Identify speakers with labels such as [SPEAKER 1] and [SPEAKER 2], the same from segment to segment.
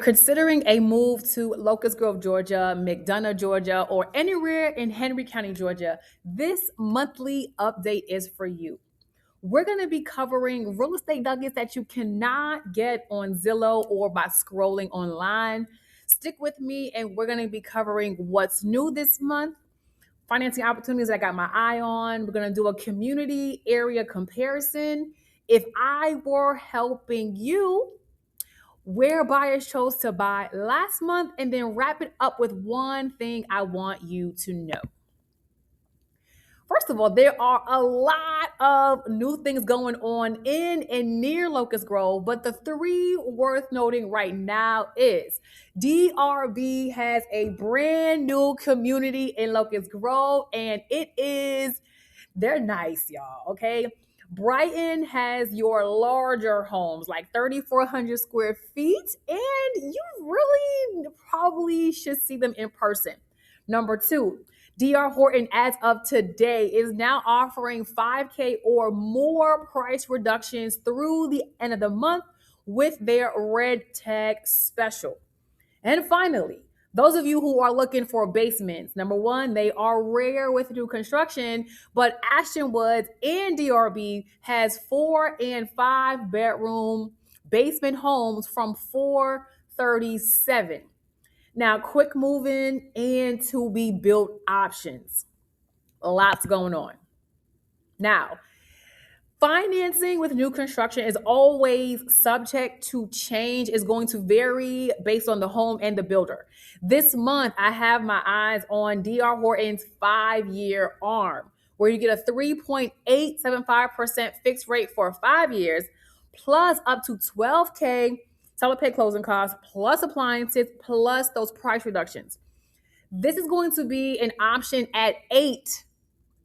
[SPEAKER 1] Considering a move to Locust Grove, Georgia, McDonough, Georgia, or anywhere in Henry County, Georgia, this monthly update is for you. We're going to be covering real estate nuggets that you cannot get on Zillow or by scrolling online. Stick with me, and we're going to be covering what's new this month, financing opportunities that I got my eye on. We're going to do a community area comparison. If I were helping you, where buyers chose to buy last month, and then wrap it up with one thing I want you to know. First of all, there are a lot of new things going on in and near Locust Grove, but the three worth noting right now is DRB has a brand new community in Locust Grove, and they're nice, y'all, okay? Brighton has your larger homes, like 3,400 square feet, and you really probably should see them in person. Number two, DR Horton, as of today, is now offering 5K or more price reductions through the end of the month with their Red Tag special. And finally, those of you who are looking for basements, number one, they are rare with new construction, but Ashton Woods and DRB has 4 and 5 bedroom basement homes from 437. Now, quick moving and to be built options. Lots going on. Now, financing with new construction is always subject to change. It's going to vary based on the home and the builder. This month, I have my eyes on DR Horton's 5-year ARM, where you get a 3.875% fixed rate for 5 years, plus up to 12K seller pay closing costs, plus appliances, plus those price reductions. This is going to be an option at 8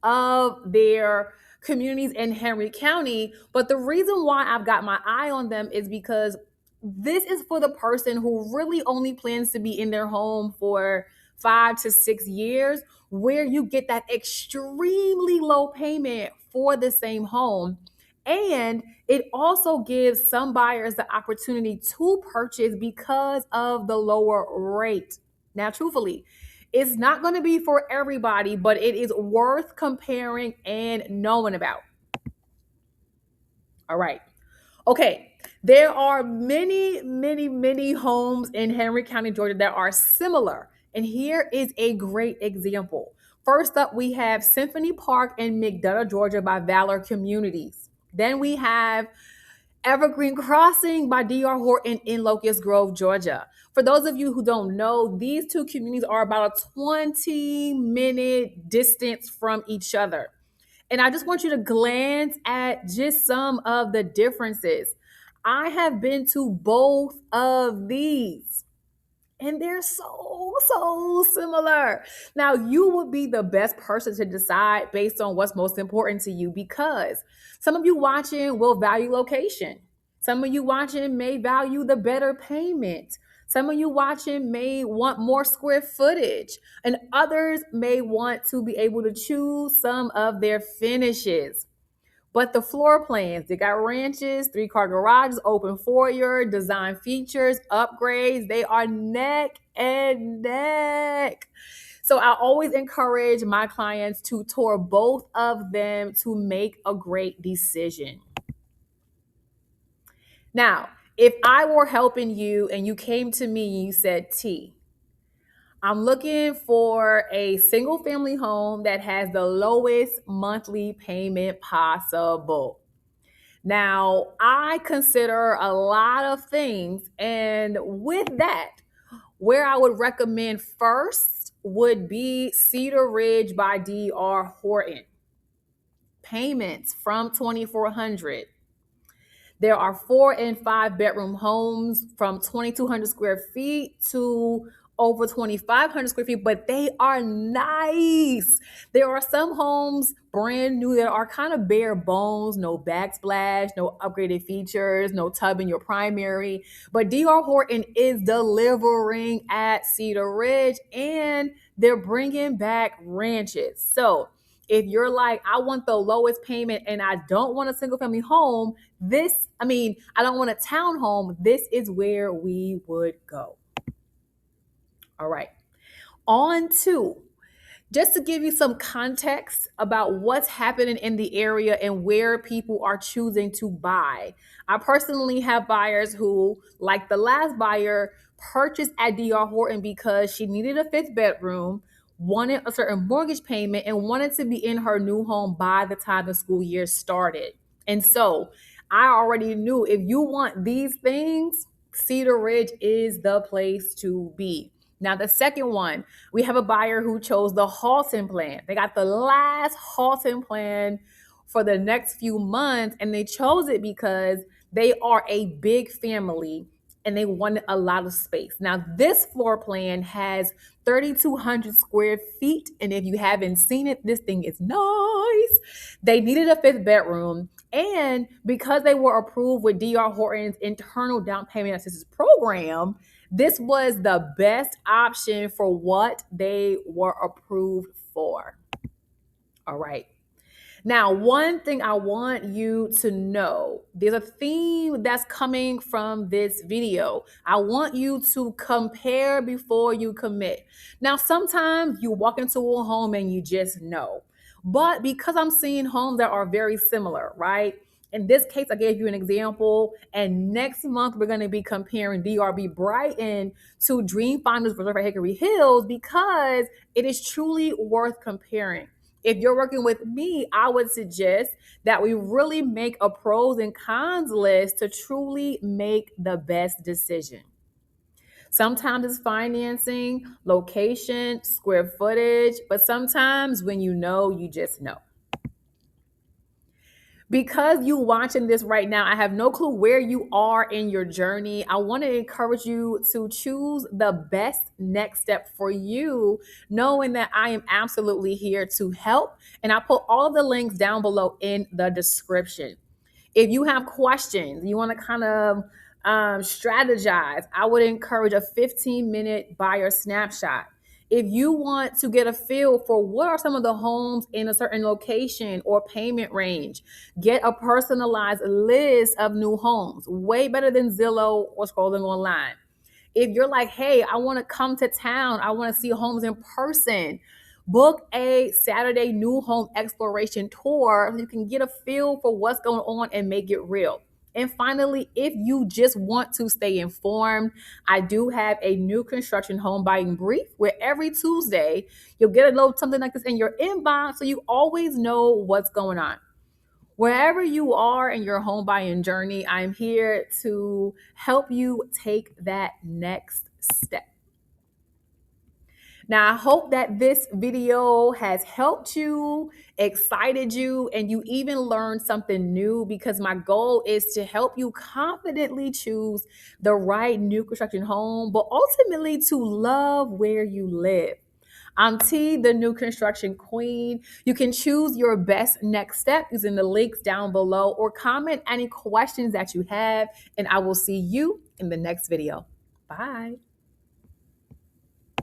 [SPEAKER 1] of their communities in Henry County. But the reason why I've got my eye on them is because this is for the person who really only plans to be in their home for 5 to 6 years, where you get that extremely low payment for the same home. And it also gives some buyers the opportunity to purchase because of the lower rate. Now, truthfully, it's not going to be for everybody, but it is worth comparing and knowing about. All right. Okay. There are many, many, many homes in Henry County, Georgia that are similar. And here is a great example. First up, we have Symphony Park in McDonough, Georgia by Valor Communities. Then we have Evergreen Crossing by DR Horton in Locust Grove, Georgia. For those of you who don't know, these two communities are about a 20-minute distance from each other. And I just want you to glance at just some of the differences. I have been to both of these, and they're so similar. Now, you would be the best person to decide based on what's most important to you, because some of you watching will value location. Some of you watching may value the better payment. Some of you watching may want more square footage, and others may want to be able to choose some of their finishes. But the floor plans, they got ranches, 3-car garages, open foyer, design features, upgrades. They are neck and neck. So I always encourage my clients to tour both of them to make a great decision. Now, if I were helping you and you came to me and you said, T, I'm looking for a single family home that has the lowest monthly payment possible. Now, I consider a lot of things, and with that, where I would recommend first would be Cedar Ridge by DR Horton. Payments from $2,400. There are 4 and 5 bedroom homes from 2,200 square feet to over 2,500 square feet, but they are nice. There are some homes brand new that are kind of bare bones, no backsplash, no upgraded features, no tub in your primary. But DR Horton is delivering at Cedar Ridge, and they're bringing back ranches. So If you're like, I want the lowest payment and I don't want a single family home, I don't want a townhome, this is where we would go. All right. On to, just to give you some context about what's happening in the area and where people are choosing to buy. I personally have buyers who, like the last buyer, purchased at DR Horton because she needed a fifth bedroom, wanted a certain mortgage payment, and wanted to be in her new home by the time the school year started. And so I already knew, if you want these things, Cedar Ridge is the place to be. Now, the second one, we have a buyer who chose the Halton plan. They got the last Halton plan for the next few months, and they chose it because they are a big family and they wanted a lot of space. Now, this floor plan has 3,200 square feet, and if you haven't seen it, this thing is nice. They needed a fifth bedroom, and because they were approved with DR Horton's internal down payment assistance program, this was the best option for what they were approved for. All right. Now, one thing I want you to know, there's a theme that's coming from this video. I want you to compare before you commit. Now, sometimes you walk into a home and you just know. But because I'm seeing homes that are very similar, right? In this case, I gave you an example. And next month, we're going to be comparing DRB Brighton to Dream Finders Reserve at Hickory Hills because it is truly worth comparing. If you're working with me, I would suggest that we really make a pros and cons list to truly make the best decision. Sometimes it's financing, location, square footage, but sometimes when you know, you just know. Because you watching this right now, I have no clue where you are in your journey. I want to encourage you to choose the best next step for you, knowing that I am absolutely here to help. And I put all of the links down below in the description. If you have questions, you want to kind of strategize, I would encourage a 15-minute buyer snapshot. If you want to get a feel for what are some of the homes in a certain location or payment range, get a personalized list of new homes, way better than Zillow or scrolling online. If you're like, hey, I want to come to town, I want to see homes in person, book a Saturday new home exploration tour so you can get a feel for what's going on and make it real. And finally, if you just want to stay informed, I do have a new construction home buying brief where every Tuesday you'll get a little something like this in your inbox so you always know what's going on. Wherever you are in your home buying journey, I'm here to help you take that next step. Now, I hope that this video has helped you, excited you, and you even learned something new, because my goal is to help you confidently choose the right new construction home, but ultimately to love where you live. I'm T, the new construction queen. You can choose your best next step using the links down below or comment any questions that you have, and I will see you in the next video. Bye.